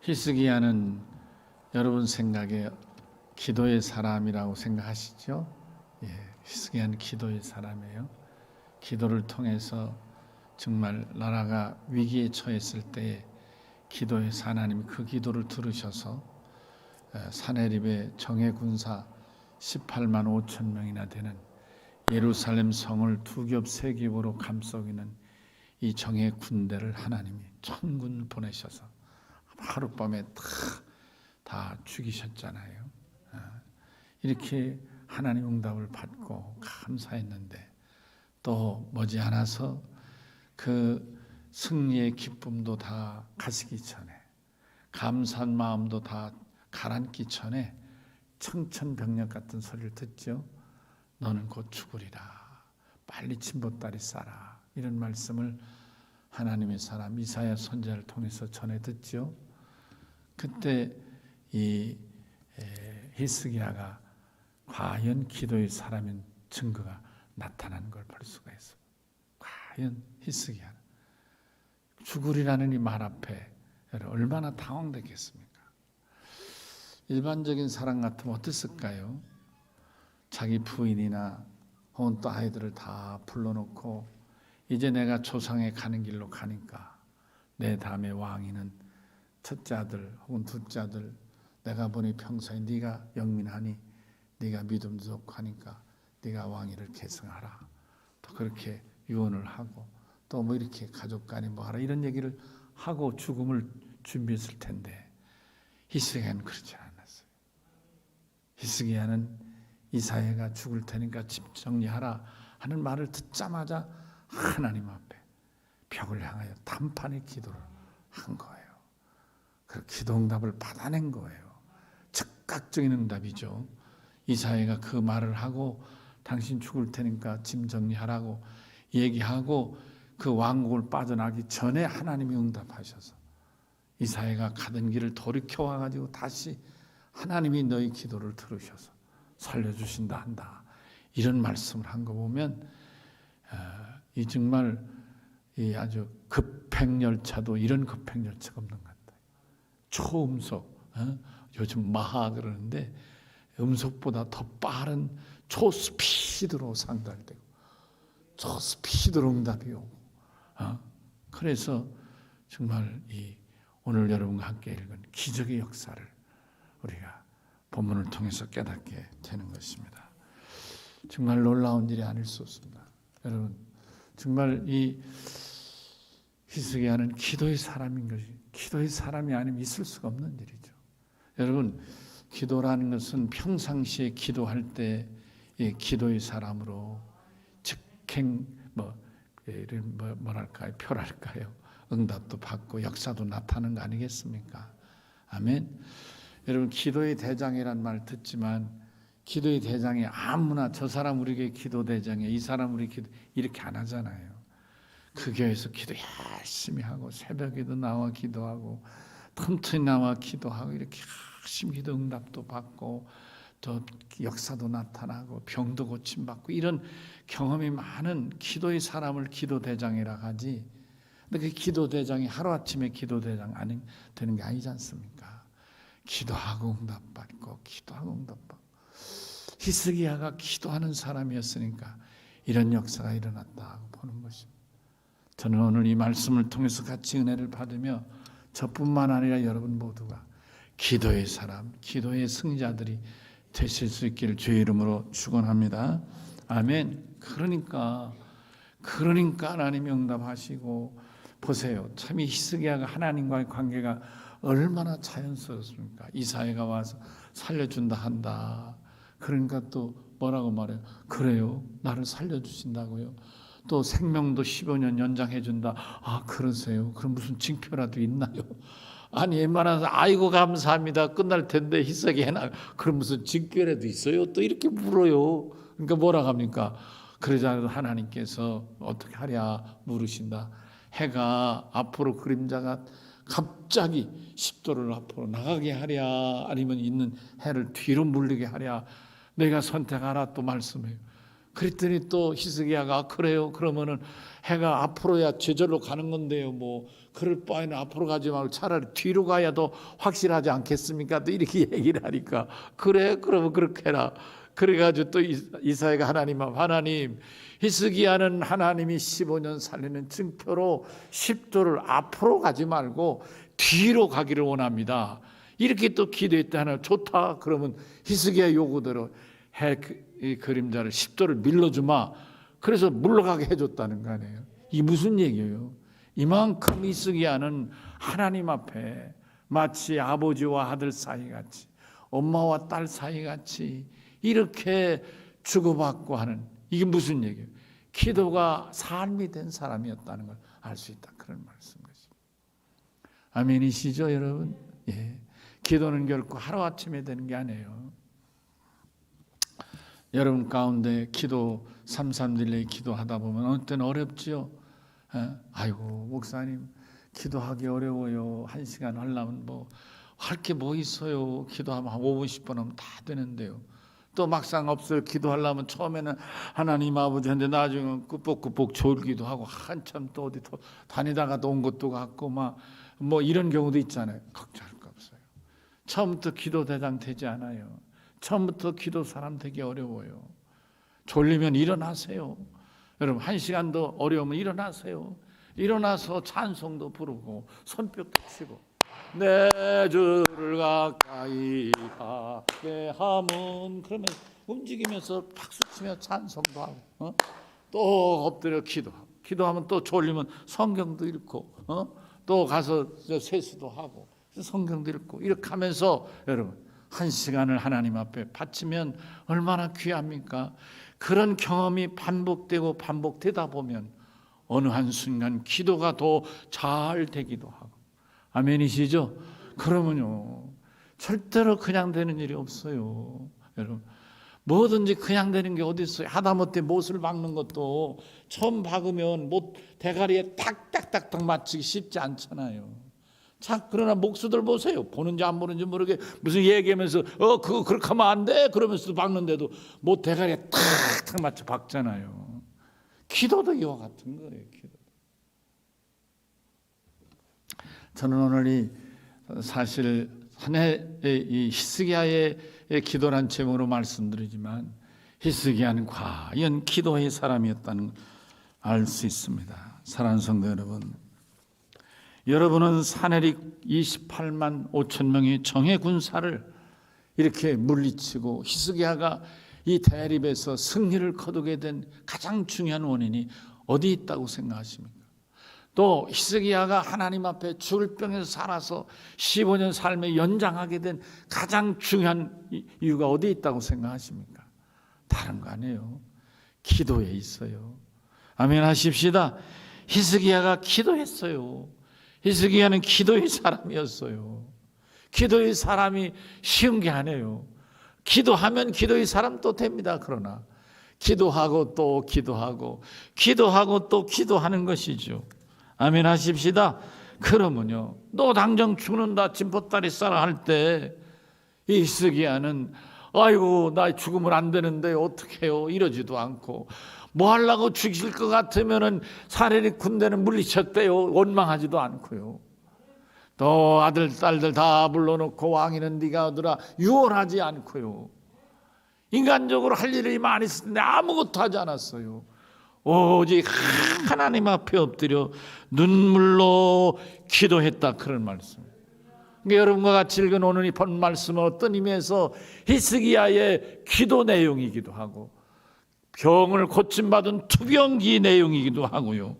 히스기야는 여러분 생각에 기도의 사람이라고 생각하시죠? 히스기야는 기도의 사람이에요. 기도를 통해서 정말 나라가 위기에 처했을 때에 기도해서 하나님이 그 기도를 들으셔서 사내립의 정예 군사 18만 5천 명이나 되는 예루살렘 성을 두 겹 세 겹으로 감싸기는 이 정예 군대를 하나님이 천군 보내셔서 하룻밤에 다 죽이셨잖아요. 이렇게 하나님 응답을 받고 감사했는데 또 머지않아서 그 승리의 기쁨도 다 가시기 전에, 감사한 마음도 다 가라앉기 전에 청천벽력 같은 소리를 듣죠. 너는 곧 죽으리라. 빨리 진보다리 싸라. 이런 말씀을 하나님의 사람 이사야 선지자를 통해서 전해 듣죠. 그때 이 히스기야가 과연 기도의 사람인 증거가 나타나는 걸 볼 수가 있어요. 과연 히스기야는 죽으리라는 이 말 앞에 얼마나 당황됐겠습니까? 일반적인 사람 같으면 어땠을까요? 자기 부인이나 혹은 또 아이들을 다 불러놓고 이제 내가 조상에 가는 길로 가니까 내 다음에 왕위는 첫째 아들 혹은 둘째 아들, 내가 보니 평소에 네가 영민하니 네가 믿음도 좋고 하니까 네가 왕위를 계승하라. 또 그렇게 유언을 하고 또 뭐 이렇게 가족 간에 뭐 하라 이런 얘기를 하고 죽음을 준비했을 텐데 히스기야는 그렇지 않았어요. 히스기야는 이사야가 죽을 테니까 집 정리하라 하는 말을 듣자마자 하나님 앞에 벽을 향하여 단판의 기도를 한 거예요. 그 기도 응답을 받아낸 거예요. 즉각적인 응답이죠. 이사야가 그 말을 하고 당신 죽을 테니까 짐 정리하라고 얘기하고 그 왕국을 빠져나기 전에 하나님이 응답하셔서 이사야가 가던 길을 돌이켜 와가지고 다시 하나님이 너희 기도를 들으셔서 살려주신다 한다. 이런 말씀을 한 거 보면 이 정말 이 아주 급행열차도 이런 급행열차가 없는 것 같아요. 초음속, 요즘 마하 그러는데 음속보다 더 빠른 초스피드로 상달되고 초스피드로 응답이 오고 그래서 정말 이 오늘 여러분과 함께 읽은 기적의 역사를 우리가 본문을 통해서 깨닫게 되는 것입니다. 정말 놀라운 일이 아닐 수 없습니다. 여러분 정말 이 히스기야는 기도의 사람인 것이, 기도의 사람이 아니면 있을 수가 없는 일이죠. 여러분 기도라는 것은 평상시에 기도할 때 기도의 사람으로 즉행 뭐랄까요, 표랄까요, 응답도 받고 역사도 나타나는 거 아니겠습니까? 아멘. 여러분 기도의 대장이란 말 듣지만 기도의 대장이 아무나 저 사람 우리에게 기도 대장이야, 이 사람 우리 기도 이렇게 안 하잖아요. 그 교회에서 기도 열심히 하고 새벽에도 나와 기도하고 틈틈이 나와 기도하고 이렇게 열심히 기도 응답도 받고 또 역사도 나타나고 병도 고침받고 이런 경험이 많은 기도의 사람을 기도 대장이라 하지. 근데 그 기도 대장이 하루아침에 기도 대장 안 되는 게 아니지 않습니까? 기도하고 응답받고 기도하고 응답받고. 히스기야가 기도하는 사람이었으니까 이런 역사가 일어났다고 보는 것입니다. 저는 오늘 이 말씀을 통해서 같이 은혜를 받으며 저뿐만 아니라 여러분 모두가 기도의 사람, 기도의 승자들이 되실 수 있기를 주의 이름으로 축원합니다. 아멘. 그러니까 하나님이 응답하시고 보세요. 참 이 히스기야가 하나님과의 관계가 얼마나 자연스럽습니까? 이사야가 와서 살려준다 한다. 그러니까 또 뭐라고 말해요? 그래요. 나를 살려주신다고요. 또 생명도 15년 연장해 준다. 아 그러세요? 그럼 무슨 징표라도 있나요? 아니 웬만해서 아이고 감사합니다 끝날 텐데 히스기야나 그럼 무슨 징표라도 있어요? 또 이렇게 물어요. 그러니까 뭐라 합니까? 그러자 하나님께서 어떻게 하랴 물으신다. 해가 앞으로 그림자가 갑자기 10도를 앞으로 나가게 하랴 아니면 있는 해를 뒤로 물리게 하랴 내가 선택하라 또 말씀해요. 그랬더니 또 히스기야가 그래요? 그러면은 해가 앞으로야 제절로 가는 건데요. 뭐 그럴 바에는 앞으로 가지 말고 차라리 뒤로 가야 더 확실하지 않겠습니까? 또 이렇게 얘기를 하니까 그래? 그러면 그렇게 해라. 그래가지고 또 이사야가 하나님 히스기야는 하나님이 15년 살리는 증표로 10도를 앞으로 가지 말고 뒤로 가기를 원합니다. 이렇게 또 기도했다. 하나 좋다. 그러면 히스기야 요구대로 해 그림자를 10도를 밀어주마. 그래서 물러가게 해줬다는 거 아니에요. 이게 무슨 얘기예요? 이만큼 히스기야는 하나님 앞에 마치 아버지와 아들 사이같이 엄마와 딸 사이같이 이렇게 주고받고 하는, 이게 무슨 얘기예요? 기도가 삶이 된 사람이었다는 걸 알 수 있다, 그런 말씀이죠. 아멘이시죠 여러분? 예. 기도는 결코 하루아침에 되는 게 아니에요. 여러분 가운데 기도 3.3딜레이 기도하다 보면 어느 때는 어렵지요. 아이고 목사님 기도하기 어려워요. 1시간 하려면 뭐 할 게 뭐 있어요. 기도하면 한 5분 10분 하면 다 되는데요. 또 막상 없어요. 기도하려면 처음에는 하나님 아버지 하는데 나중에 꾸벅꾸벅 졸기도 하고 한참 또 어디 다니다가 또 온 것도 같고 막 뭐 이런 경우도 있잖아요. 걱정할 거 없어요. 처음부터 기도 대장 되지 않아요. 처음부터 기도 사람 되기 어려워요. 졸리면 일어나세요. 여러분 1시간도 어려우면 일어나세요. 일어나서 찬송도 부르고 손뼉도 치고 내 주를 가까이 하게 하면, 그러면 움직이면서 박수치며 찬송도 하고 또 엎드려 기도하고, 기도하면 또 졸리면 성경도 읽고 또 가서 세수도 하고 성경도 읽고 이렇게 하면서 여러분 1시간을 하나님 앞에 바치면 얼마나 귀합니까? 그런 경험이 반복되고 반복되다 보면 어느 한순간 기도가 더 잘 되기도 하고. 아멘이시죠? 그러면요 절대로 그냥 되는 일이 없어요. 여러분 뭐든지 그냥 되는 게 어디 있어요? 하다못해 못을 박는 것도 처음 박으면 못 대가리에 탁탁탁탁 맞추기 쉽지 않잖아요. 자, 그러나 목수들 보세요. 보는지 안 보는지 모르게 무슨 얘기하면서 그거 그렇게 하면 안 돼 그러면서 박는데도 못 대가리에 탁탁 맞춰 박잖아요. 기도도 이와 같은 거예요. 기도. 저는 오늘 이 사실 한 해의 이 히스기야의 기도란 제목으로 말씀드리지만 히스기야는 과연 기도의 사람이었다는 걸 알 수 있습니다. 사랑하는 성도 여러분, 여러분은 사내릭 28만 5천 명의 정예 군사를 이렇게 물리치고 히스기야가 이 대립에서 승리를 거두게 된 가장 중요한 원인이 어디 있다고 생각하십니까? 또 히스기야가 하나님 앞에 죽을 병에서 살아서 15년 삶에 연장하게 된 가장 중요한 이유가 어디 있다고 생각하십니까? 다른 거 아니에요. 기도에 있어요. 아멘 하십시다. 히스기야가 기도했어요. 히스기야는 기도의 사람이었어요. 기도의 사람이 쉬운 게 아니에요. 기도하면 기도의 사람 또 됩니다. 그러나 기도하고 또 기도하고 기도하고 또 기도하는 것이죠. 아멘 하십시다. 그러면요 너 당장 죽는다 진보다리 싸라 할 때 이 히스기야는 아이고 나 죽으면 안 되는데 어떻게 해요 이러지도 않고, 뭐 하려고 죽일 것 같으면은 사내릭 군대는 물리쳤대요 원망하지도 않고요. 또 아들 딸들 다 불러놓고 왕이는 네가 하더라 유언하지 않고요. 인간적으로 할 일이 많이 있을 텐데 아무것도 하지 않았어요. 오직 하나님 앞에 엎드려 눈물로 기도했다, 그런 말씀. 그러니까 여러분과 같이 읽은 오늘 이 본 말씀은 어떤 의미에서 히스기야의 기도 내용이기도 하고 병을 고침받은 투병기 내용이기도 하고요,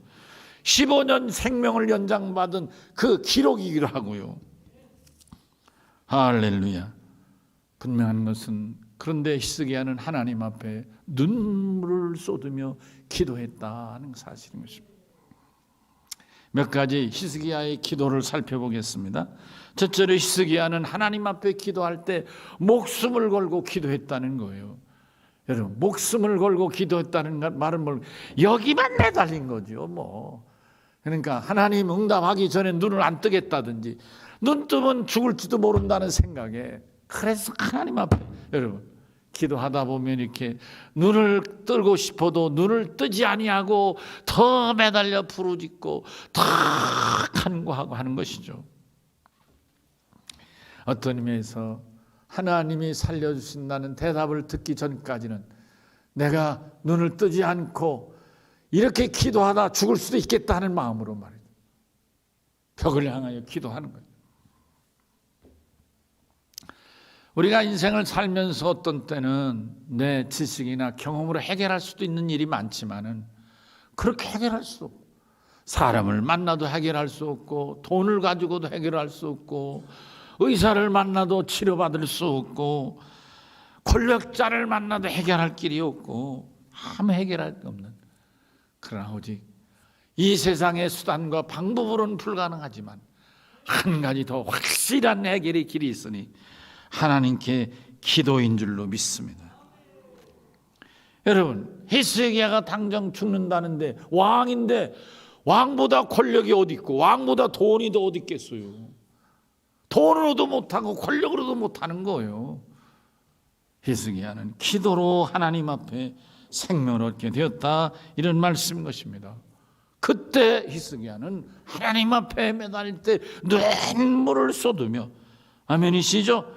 15년 생명을 연장받은 그 기록이기도 하고요. 할렐루야. 분명한 것은 그런데 히스기야는 하나님 앞에 눈물을 쏟으며 기도했다는 사실인 것입니다. 몇 가지 히스기야의 기도를 살펴보겠습니다. 첫째로 히스기야는 하나님 앞에 기도할 때 목숨을 걸고 기도했다는 거예요. 여러분 목숨을 걸고 기도했다는 말은 뭘 여기만 매달린 거죠. 뭐 그러니까 하나님 응답하기 전에 눈을 안 뜨겠다든지 눈 뜨면 죽을지도 모른다는 생각에, 그래서 하나님 앞에 여러분 기도하다 보면 이렇게 눈을 뜨고 싶어도 눈을 뜨지 아니하고 더 매달려 부르짖고 더 간구하고 하는 것이죠. 어떤 의미에서 하나님이 살려주신다는 대답을 듣기 전까지는 내가 눈을 뜨지 않고 이렇게 기도하다 죽을 수도 있겠다 하는 마음으로 말이죠. 벽을 향하여 기도하는 거예요. 우리가 인생을 살면서 어떤 때는 내 지식이나 경험으로 해결할 수도 있는 일이 많지만은 그렇게 해결할 수 없고, 사람을 만나도 해결할 수 없고, 돈을 가지고도 해결할 수 없고, 의사를 만나도 치료받을 수 없고, 권력자를 만나도 해결할 길이 없고, 아무 해결할 게 없는, 그러나 오직 이 세상의 수단과 방법으로는 불가능하지만 한 가지 더 확실한 해결의 길이 있으니 하나님께 기도인 줄로 믿습니다. 여러분, 히스기야가 당장 죽는다는데 왕인데 왕보다 권력이 어디 있고 왕보다 돈이 더 어디 있겠어요. 돈으로도 못하고 권력으로도 못하는 거예요. 히스기야는 기도로 하나님 앞에 생명을 얻게 되었다, 이런 말씀인 것입니다. 그때 히스기야는 하나님 앞에 매달릴 때 눈물을 쏟으며, 아멘이시죠?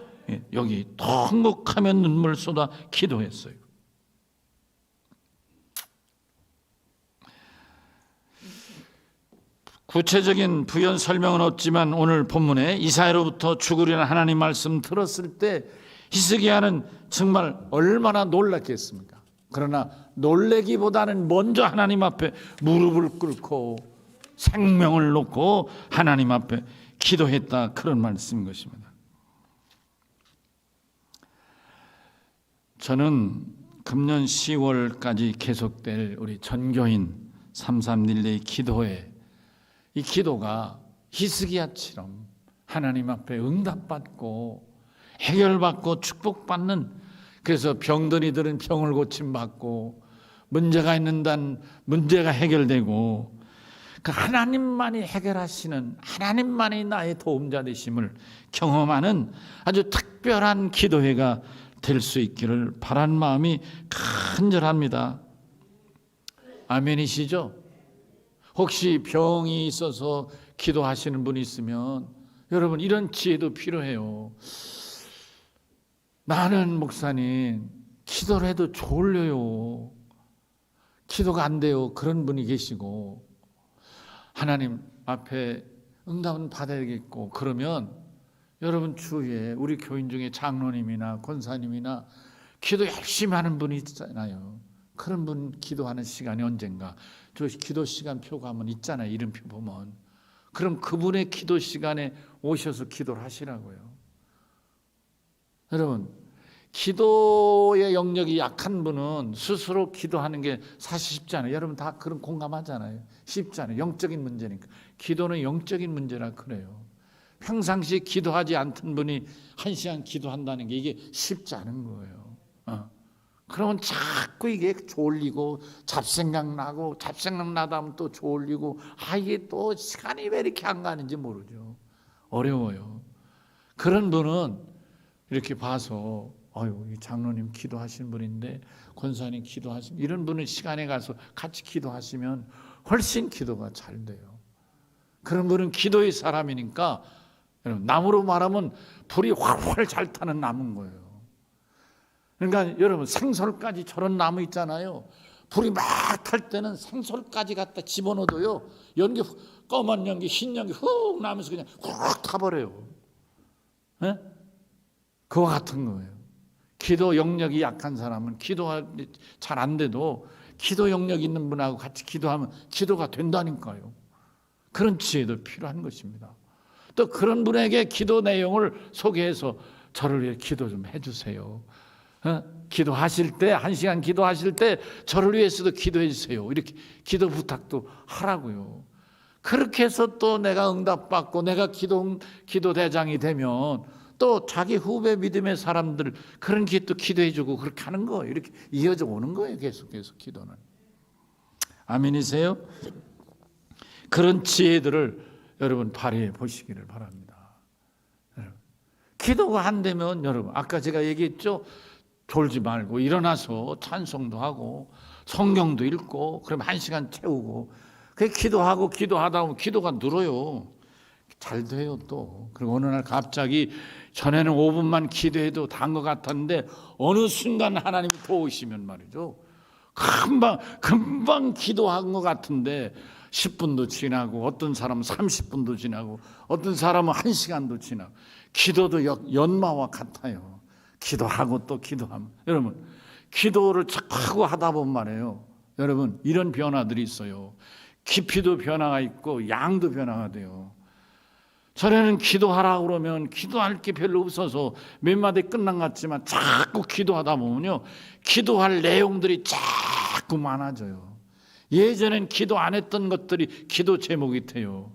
여기 통곡하며 눈물 쏟아 기도했어요. 구체적인 부연 설명은 없지만 오늘 본문에 이사야로부터 죽으리라는 하나님 말씀 들었을 때 히스기야는 정말 얼마나 놀랐겠습니까? 그러나 놀래기보다는 먼저 하나님 앞에 무릎을 꿇고 생명을 놓고 하나님 앞에 기도했다, 그런 말씀인 것입니다. 저는 금년 10월까지 계속될 우리 전교인 331의 기도회, 이 기도가 히스기야처럼 하나님 앞에 응답받고 해결받고 축복받는, 그래서 병든 이들은 병을 고침받고 문제가 있는 단 문제가 해결되고 그 하나님만이 해결하시는, 하나님만이 나의 도움자 되심을 경험하는 아주 특별한 기도회가 될 수 있기를 바란 마음이 간절합니다. 아멘이시죠? 혹시 병이 있어서 기도하시는 분이 있으면 여러분, 이런 지혜도 필요해요. 나는 목사님 기도를 해도 졸려요, 기도가 안 돼요, 그런 분이 계시고 하나님 앞에 응답은 받아야겠고, 그러면 여러분 주위에 우리 교인 중에 장로님이나 권사님이나 기도 열심히 하는 분이 있잖아요. 그런 분 기도하는 시간이 언젠가 저 기도 시간표 가면 있잖아요. 이름표 보면. 그럼 그분의 기도 시간에 오셔서 기도를 하시라고요. 여러분, 기도의 영역이 약한 분은 스스로 기도하는 게 사실 쉽지 않아요. 여러분 다 그런 공감하잖아요. 쉽지 않아요. 영적인 문제니까. 기도는 영적인 문제라 그래요. 평상시 기도하지 않던 분이 1시간 기도한다는 게 이게 쉽지 않은 거예요. 그러면 자꾸 이게 졸리고 잡생각 나고, 잡생각 나다 하면 또 졸리고, 이게 또 시간이 왜 이렇게 안 가는지 모르죠. 어려워요. 그런 분은 이렇게 봐서 이 장로님 기도하신 분인데, 권사님 기도하신, 이런 분은 시간에 가서 같이 기도하시면 훨씬 기도가 잘 돼요. 그런 분은 기도의 사람이니까, 나무로 말하면 불이 활활 잘 타는 나무인 거예요. 그러니까 여러분, 생솔까지 저런 나무 있잖아요. 불이 막 탈 때는 생솔까지 갖다 집어넣어도요, 연기, 검은 연기, 흰 연기 훅 나면서 그냥 훅 타버려요. 네? 그와 같은 거예요. 기도 영역이 약한 사람은 기도가 잘 안 돼도 기도 영역 있는 분하고 같이 기도하면 기도가 된다니까요. 그런 지혜도 필요한 것입니다. 또 그런 분에게 기도 내용을 소개해서 저를 위해 기도 좀 해주세요. 기도하실 때, 1시간 기도하실 때 저를 위해서도 기도해 주세요. 이렇게 기도 부탁도 하라고요. 그렇게 해서 또 내가 응답받고 내가 기도 대장이 되면 또 자기 후배 믿음의 사람들 그런 또 기도해 주고 그렇게 하는 거예요. 이렇게 이어져 오는 거예요. 계속해서 기도는. 아멘이세요? 그런 지혜들을 여러분 발휘해 보시기를 바랍니다. 기도가 안 되면 여러분, 아까 제가 얘기했죠. 졸지 말고 일어나서 찬송도 하고 성경도 읽고 그럼 1시간 채우고 그 기도하고 기도하다 보면 기도가 늘어요. 잘 돼요 또. 그리고 어느 날 갑자기 전에는 5분만 기도해도 단 것 같았는데 어느 순간 하나님이 도우시면 말이죠. 금방 기도한 것 같은데 10분도 지나고 어떤 사람은 30분도 지나고 어떤 사람은 1시간도 지나고 기도도 연마와 같아요. 기도하고 또 기도하면 여러분 기도를 자꾸 하다 보면 말이에요. 여러분 이런 변화들이 있어요. 깊이도 변화가 있고 양도 변화가 돼요. 전에는 기도하라고 그러면 기도할 게 별로 없어서 몇 마디 끝난 것 같지만 자꾸 기도하다 보면요 기도할 내용들이 자꾸 많아져요. 예전엔 기도 안 했던 것들이 기도 제목이 돼요.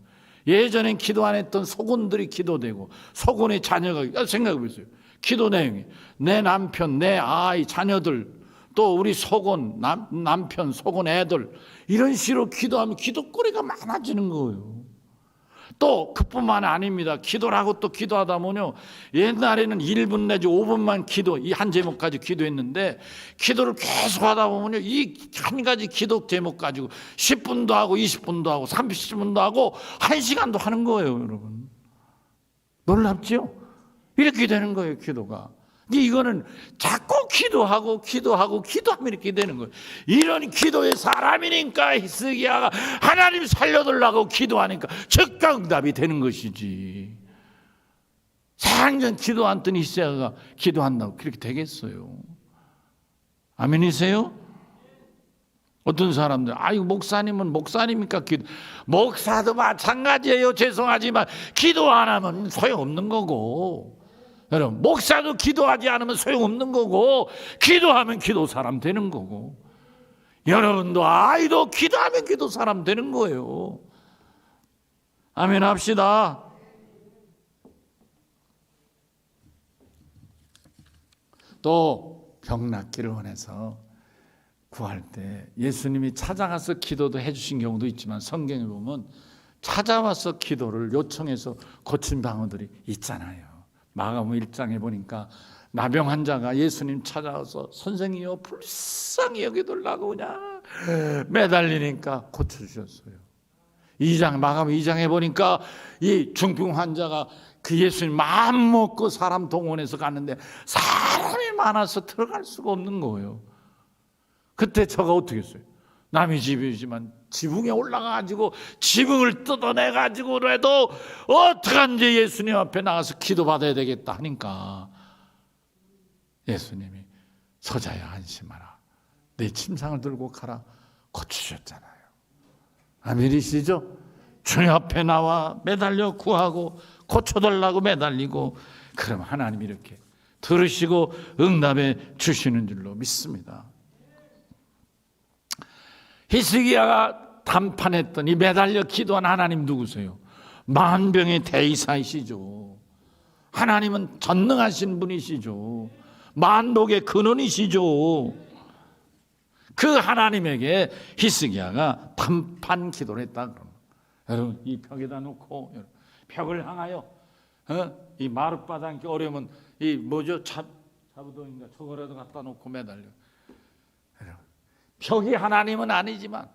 예전엔 기도 안 했던 소곤들이 기도되고 소곤의 자녀가 생각해 보세요. 기도 내용이 내 남편, 내 아이, 자녀들 또 우리 소곤 남편, 소곤 애들 이런 식으로 기도하면 기도거리가 많아지는 거예요. 또 그뿐만 아닙니다. 기도라고 또 기도하다 보면요 옛날에는 1분 내지 5분만 기도 이 한 제목까지 기도했는데 기도를 계속 하다 보면요 이 한 가지 기도 제목 가지고 10분도 하고 20분도 하고 30분도 하고 1시간도 하는 거예요. 여러분 놀랍죠? 이렇게 되는 거예요 기도가. 이거는 자꾸 기도하면 이렇게 되는 거예요. 이런 기도의 사람이니까 히스기야가 하나님 살려달라고 기도하니까 즉각 응답이 되는 것이지. 4년 기도 안 했더니 히스기야가 기도한다고 그렇게 되겠어요? 아멘이세요? 어떤 사람들 아이고 목사님은 목사님이니까 목사도 마찬가지예요. 죄송하지만 기도 안 하면 소용없는 거고 여러분 목사도 기도하지 않으면 소용없는 거고 기도하면 기도 사람 되는 거고 여러분도 아이도 기도하면 기도 사람 되는 거예요. 아멘 합시다. 또 병 낫기를 원해서 구할 때 예수님이 찾아가서 기도도 해주신 경우도 있지만 성경에 보면 찾아와서 기도를 요청해서 고친 방언들이 있잖아요. 마가복음 1장에 보니까 나병 환자가 예수님 찾아와서 선생님이여 불쌍히 여겨달라고 그냥 매달리니까 고쳐주셨어요. 마가복음 2장에 보니까 이 중풍 환자가 그 예수님 마음 먹고 사람 동원해서 갔는데 사람이 많아서 들어갈 수가 없는 거예요. 그때 저가 어떻게 했어요? 남의 집이지만 지붕에 올라가가지고 지붕을 뜯어내가지고라도 어떡한지 예수님 앞에 나가서 기도받아야 되겠다 하니까 예수님이 서자야 안심하라 내 침상을 들고 가라 고치셨잖아요. 아멘이시죠? 주님 앞에 나와 매달려 구하고 고쳐달라고 매달리고 그럼 하나님이 이렇게 들으시고 응답해 주시는 줄로 믿습니다. 히스기야가 단판했던 이 매달려 기도한 하나님 누구세요? 만병의 대이사이시죠. 하나님은 전능하신 분이시죠. 만복의 근원이시죠. 그 하나님에게 히스기야가 단판 기도를 했다. 여러분 이 벽에다 놓고 벽을 향하여 이 마룻바닥이 어려우면 이 뭐죠? 자부동인가 저거라도 갖다 놓고 매달려. 벽이 하나님은 아니지만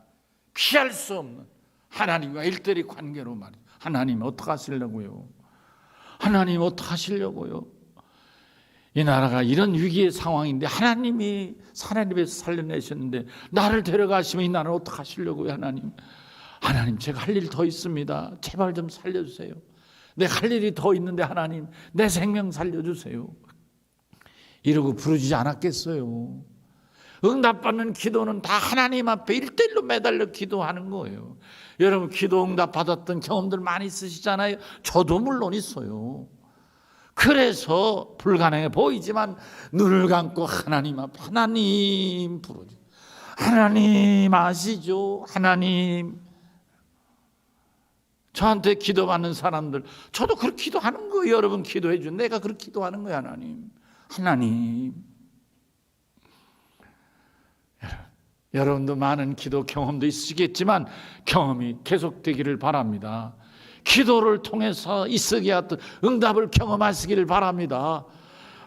피할 수 없는 하나님과 일대리 관계로 말이에요. 하나님 어떻게 하시려고요? 하나님 어떻게 하시려고요? 이 나라가 이런 위기의 상황인데 하나님이 사내립에서 살려내셨는데 나를 데려가시면 이 나라를 어떻게 하시려고요? 하나님 제가 할 일 더 있습니다. 제발 좀 살려주세요. 내가 할 일이 더 있는데 하나님 내 생명 살려주세요. 이러고 부르지 않았겠어요? 응답받는 기도는 다 하나님 앞에 일대일로 매달려 기도하는 거예요. 여러분 기도 응답 받았던 경험들 많이 있으시잖아요. 저도 물론 있어요. 그래서 불가능해 보이지만 눈을 감고 하나님 앞에 하나님 부르죠. 하나님 아시죠? 하나님 저한테 기도받는 사람들 저도 그렇게 기도하는 거예요. 여러분 기도해 준 내가 그렇게 기도하는 거예요. 하나님 여러분도 많은 기도 경험도 있으시겠지만 경험이 계속되기를 바랍니다. 기도를 통해서 있으게 하던 응답을 경험하시기를 바랍니다.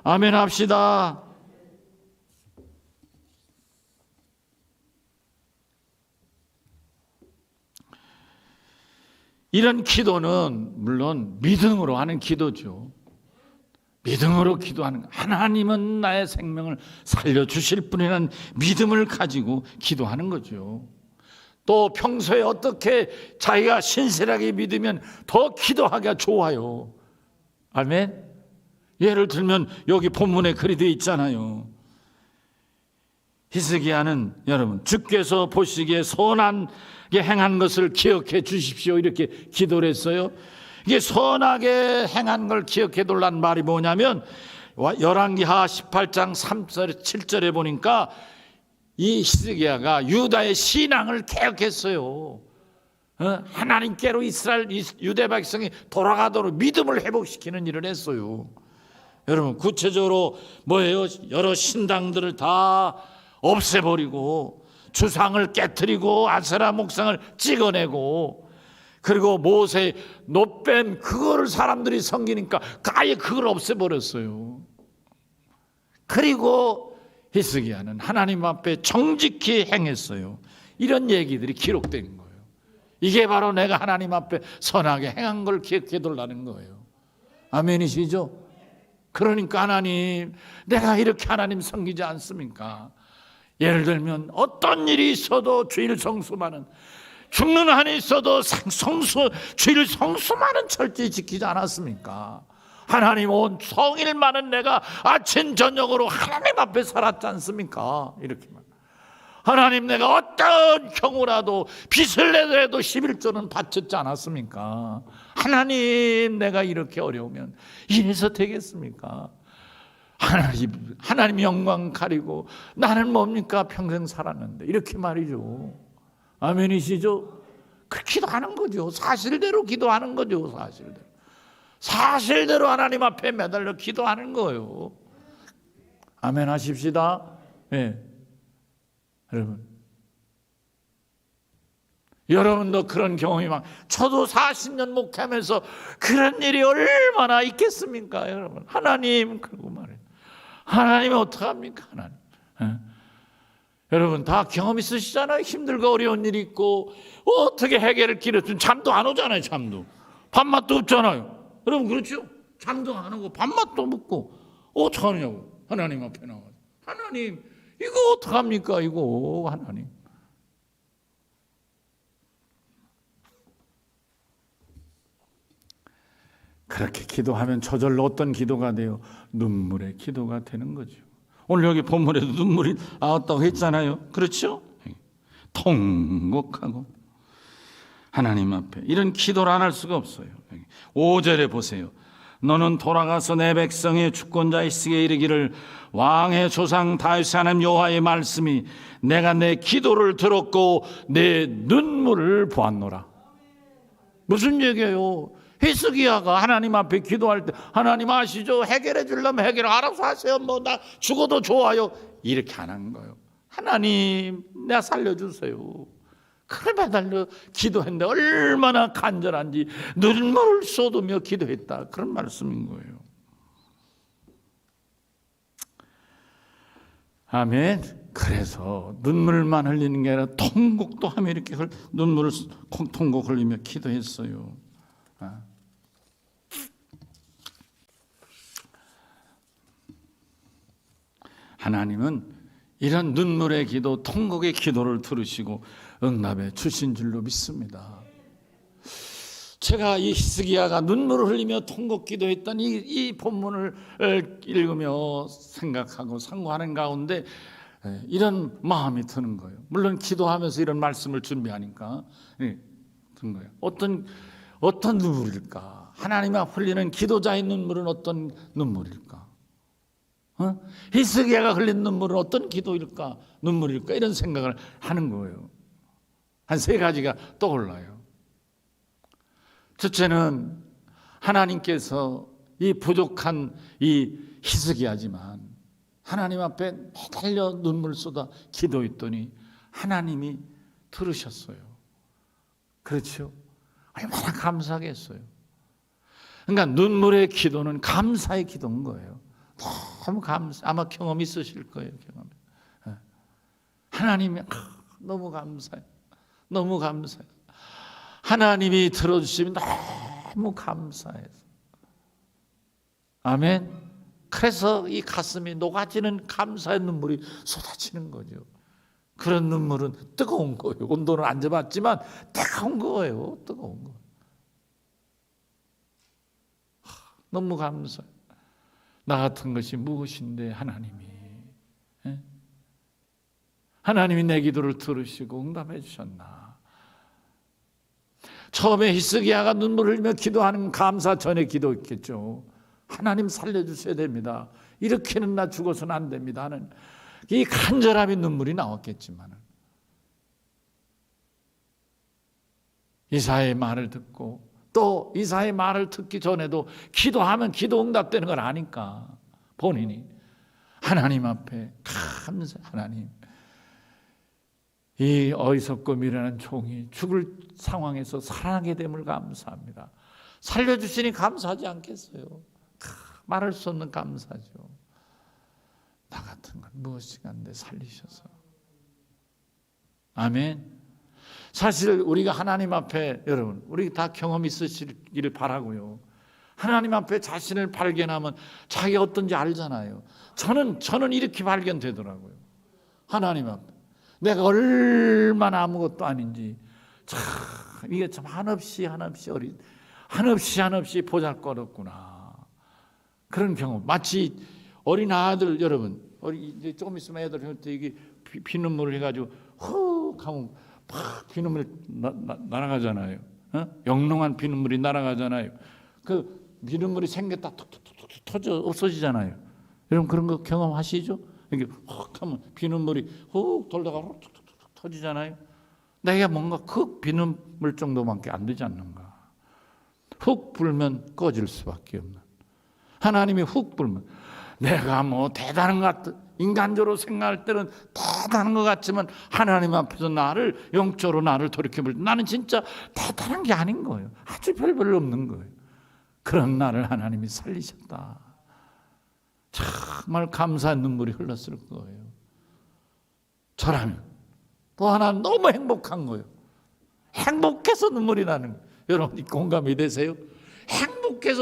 아멘 합시다. 이런 기도는 물론 믿음으로 하는 기도죠. 믿음으로 기도하는, 하나님은 나의 생명을 살려주실 분이라는 믿음을 가지고 기도하는 거죠. 또 평소에 어떻게 자기가 신실하게 믿으면 더 기도하기가 좋아요. 아멘. 예를 들면 여기 본문에 그리 되어 있잖아요. 히스기야는 여러분, 주께서 보시기에 선하게 행한 것을 기억해 주십시오, 이렇게 기도를 했어요. 이게 선하게 행한 걸 기억해 달라는 말이 뭐냐면, 열왕기하 18장 3절 7절에 보니까 이 히스기야가 유다의 신앙을 개혁했어요. 하나님께로 이스라엘 유대 백성이 돌아가도록 믿음을 회복시키는 일을 했어요. 여러분, 구체적으로 뭐예요? 여러 신당들을 다 없애버리고 주상을 깨뜨리고 아세라 목상을 찍어내고, 그리고 모세 노뱀 그거를 사람들이 섬기니까 아예 그걸 없애버렸어요. 그리고 히스기야는 하나님 앞에 정직히 행했어요. 이런 얘기들이 기록된 거예요. 이게 바로 내가 하나님 앞에 선하게 행한 걸 기억해 달라는 거예요. 아멘이시죠? 그러니까 하나님, 내가 이렇게 하나님 섬기지 않습니까? 예를 들면 어떤 일이 있어도 주일 성수만은, 죽는 한이 있어도 주일 성수만은 철저히 지키지 않았습니까? 하나님 온 성일만은 내가 아침 저녁으로 하나님 앞에 살았지 않습니까? 이렇게만. 하나님, 내가 어떤 경우라도 빚을 내더라도 11조는 바쳤지 않았습니까? 하나님, 내가 이렇게 어려우면 이래서 되겠습니까? 하나님 영광 가리고 나는 뭡니까? 평생 살았는데, 이렇게 말이죠. 아멘이시죠? 그 기도하는 거죠. 사실대로 기도하는 거죠. 사실대로 하나님 앞에 매달려 기도하는 거예요. 아멘 하십시다. 네. 여러분도 그런 경험이 저도 40년 목회하면서 그런 일이 얼마나 있겠습니까? 여러분, 하나님, 그러고 말해요. 하나님은 어떡합니까? 하나님. 여러분 다 경험 있으시잖아요. 힘들고 어려운 일이 있고 어떻게 해결을 기르든 잠도 안 오잖아요. 잠도 밥맛도 없잖아요. 여러분 그렇죠? 잠도 안 오고 밥맛도 없고 어떡하느냐고 하나님 앞에 나와서, 하나님 이거 어떡합니까? 이거 하나님. 그렇게 기도하면 저절로 어떤 기도가 돼요? 눈물의 기도가 되는 거죠. 오늘 여기 본문에도 눈물이 나왔다고 했잖아요. 그렇죠? 통곡하고 하나님 앞에 이런 기도를 안 할 수가 없어요. 5절에 보세요. 너는 돌아가서 내 백성의 주권자 이스기에 이르기를, 왕의 조상 다윗의 하나님 여호와의 말씀이 내가 내 기도를 들었고 내 눈물을 보았노라. 무슨 얘기예요? 히스기야가 하나님 앞에 기도할 때, 하나님 아시죠? 해결해 주려면 해결 알아서 하세요. 뭐 나 죽어도 좋아요. 이렇게 안 한 거예요. 하나님, 내가 살려주세요. 그래 매달려 기도했는데 얼마나 간절한지 눈물을 쏟으며 기도했다, 그런 말씀인 거예요. 아멘. 그래서 눈물만 흘리는 게 아니라 통곡도 하며 이렇게 눈물을 통곡 흘리며 기도했어요. 하나님은 이런 눈물의 기도, 통곡의 기도를 들으시고 응답해 주신 줄로 믿습니다. 제가 이 히스기야가 눈물을 흘리며 통곡 기도했던 이 본문을 읽으며 생각하고 상고하는 가운데 이런 마음이 드는 거예요. 물론 기도하면서 이런 말씀을 준비하니까 드는 거예요. 어떤 눈물일까? 하나님 앞 흘리는 기도자의 눈물은 어떤 눈물일까? 히스기야가 흘린 눈물은 어떤 기도일까? 눈물일까? 이런 생각을 하는 거예요. 한 3가지가 떠올라요. 첫째는 하나님께서 이 부족한 이 히스기야지만 하나님 앞에 매달려 눈물 쏟아 기도했더니 하나님이 들으셨어요. 그렇죠? 얼마나 감사하겠어요. 그러니까 눈물의 기도는 감사의 기도인 거예요. 너무 아마 경험 있으실 거예요. 경험. 하나님이 너무 감사해요. 너무 감사해요. 하나님이 들어주시면 너무 감사해서. 아멘. 그래서 이 가슴이 녹아지는 감사의 눈물이 쏟아지는 거죠. 그런 눈물은 뜨거운 거예요. 온도는 안 잡았지만 뜨거운 거예요. 뜨거운 거. 너무 감사해요. 나 같은 것이 무엇인데 하나님이 내 기도를 들으시고 응답해 주셨나. 처음에 히스기야가 눈물을 흘리며 기도하는 감사 전에 기도했겠죠. 하나님 살려주셔야 됩니다. 이렇게는 나 죽어서는 안 됩니다 하는 이 간절함이 눈물이 나왔겠지만, 이사야의 말을 듣고 또 이사야의 말을 듣기 전에도 기도하면 기도 응답되는 걸 아니까 본인이 하나님 앞에 감사. 하나님, 이 어리석고 미련한 종이 죽을 상황에서 살아나게 됨을 감사합니다. 살려주시니 감사하지 않겠어요? 말할 수 없는 감사죠. 나 같은 건 무엇인가인데 살리셔서. 아멘. 사실 우리가 하나님 앞에, 여러분, 우리 다 경험 있으시기를 바라고요. 하나님 앞에 자신을 발견하면 자기가 어떤지 알잖아요. 저는 이렇게 발견되더라고요. 하나님 앞에 내가 얼마나 아무것도 아닌지, 참 이게 참 한없이 보잘것없구나. 그런 경험. 마치 어린 아들, 여러분, 이제 조금 있으면 애들 할 때 이게 비눗물을 해가지고 훅 하면 팍 비눗물이 날아가잖아요. 영롱한 비눗물이 날아가잖아요. 그 비눗물이 생겼다 툭툭툭 터져 없어지잖아요. 여러분 그런 거 경험하시죠? 이게 훅 하면 비눗물이 훅 돌다가 툭툭툭 터지잖아요. 내가 뭔가 그 비눗물 정도밖에 안 되지 않는가. 훅 불면 꺼질 수밖에 없는. 하나님이 훅 불면 내가 뭐 대단한 것 같은, 인간적으로 생각할 때는 대단한 것 같지만 하나님 앞에서 영적으로 나를 돌이켜볼 때 나는 진짜 대단한 게 아닌 거예요. 아주 별별 없는 거예요. 그런 나를 하나님이 살리셨다. 정말 감사한 눈물이 흘렀을 거예요. 저라면 또 하나 너무 행복한 거예요. 행복해서 눈물이 나는 거예요. 여러분 공감이 되세요?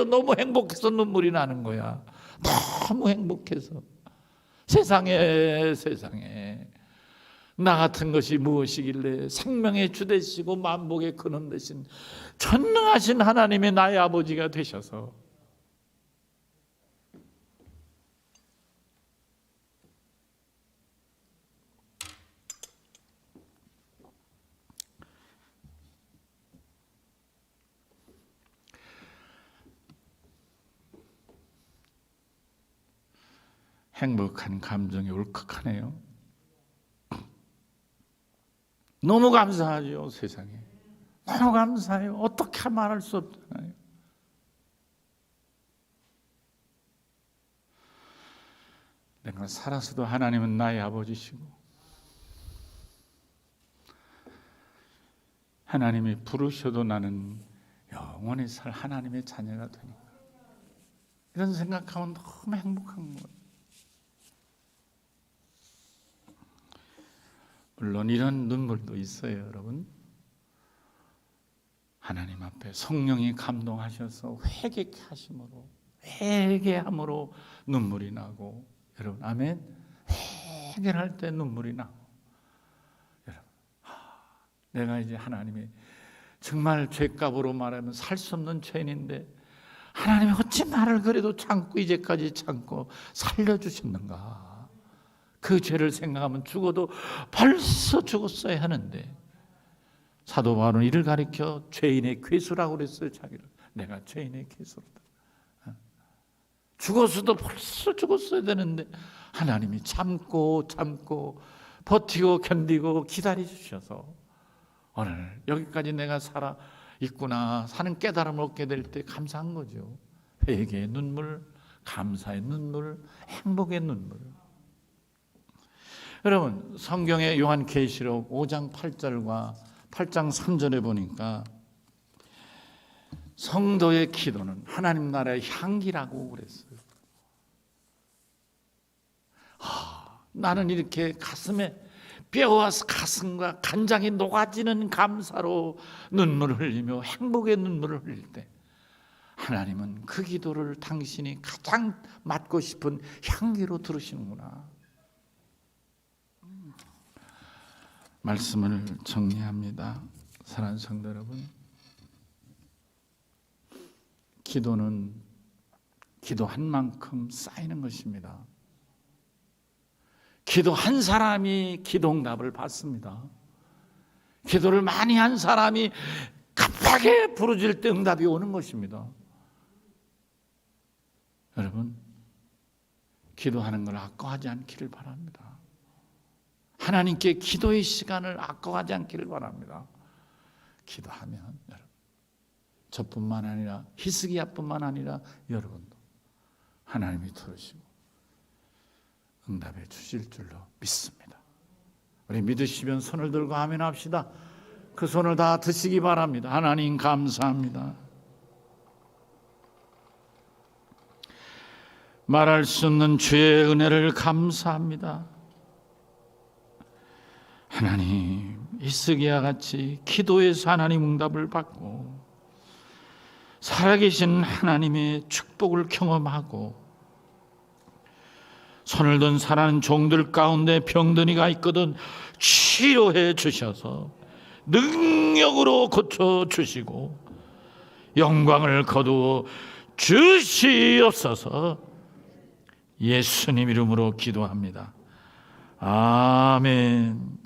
너무 행복해서 눈물이 나는 거야. 너무 행복해서. 세상에 나 같은 것이 무엇이길래 생명의 주 되시고 만복의 근원 되신 전능하신 하나님의 나의 아버지가 되셔서 행복한 감정이 울컥하네요. 너무 감사하죠. 세상에 너무 감사해요. 어떻게 말할 수 없잖아요. 내가 살아서도 하나님은 나의 아버지시고 하나님이 부르셔도 나는 영원히 살 하나님의 자녀가 되니까, 이런 생각하면 너무 행복한 거예요. 물론 이런 눈물도 있어요, 여러분. 하나님 앞에 성령이 감동하셔서 회개함으로 눈물이 나고, 여러분 아멘. 회개할 때 눈물이 나고, 여러분 내가 이제 하나님이 정말 죄값으로 말하면 살 수 없는 죄인인데 하나님이 어찌 나를 그래도 참고 이제까지 참고 살려주셨는가. 그 죄를 생각하면 죽어도 벌써 죽었어야 하는데, 사도 바울은 이를 가리켜 죄인의 괴수라고 그랬어요. 자기를. 내가 죄인의 괴수로다. 죽었어도 벌써 죽었어야 되는데 하나님이 참고 버티고 견디고 기다리셔서 오늘 여기까지 내가 살아 있구나 사는 깨달음을 얻게 될 때 감사한 거죠. 회개의 눈물, 감사의 눈물, 행복의 눈물. 여러분 성경의 요한계시록 5장 8절과 8장 3절에 보니까 성도의 기도는 하나님 나라의 향기라고 그랬어요. 나는 이렇게 가슴에 뼈와 가슴과 간장이 녹아지는 감사로 눈물을 흘리며 행복의 눈물을 흘릴 때 하나님은 그 기도를 당신이 가장 맡고 싶은 향기로 들으시는구나. 말씀을 정리합니다. 사랑하는 성도 여러분, 기도는 기도한 만큼 쌓이는 것입니다. 기도한 사람이 기도응답을 받습니다. 기도를 많이 한 사람이 급하게 부르질 때 응답이 오는 것입니다. 여러분, 기도하는 걸 아까워하지 않기를 바랍니다. 하나님께 기도의 시간을 아까워하지 않기를 바랍니다. 기도하면 여러분, 저뿐만 아니라 히스기야뿐만 아니라 여러분도 하나님이 들으시고 응답해 주실 줄로 믿습니다. 우리 믿으시면 손을 들고 아멘 합시다. 그 손을 다 드시기 바랍니다. 하나님 감사합니다. 말할 수 없는 주의 은혜를 감사합니다. 하나님, 히스기야 같이 기도해서 하나님 응답을 받고 살아계신 하나님의 축복을 경험하고 손을 든 사랑하는 종들 가운데 병든이가 있거든 치료해 주셔서 능력으로 고쳐주시고 영광을 거두어 주시옵소서. 예수님 이름으로 기도합니다. 아멘.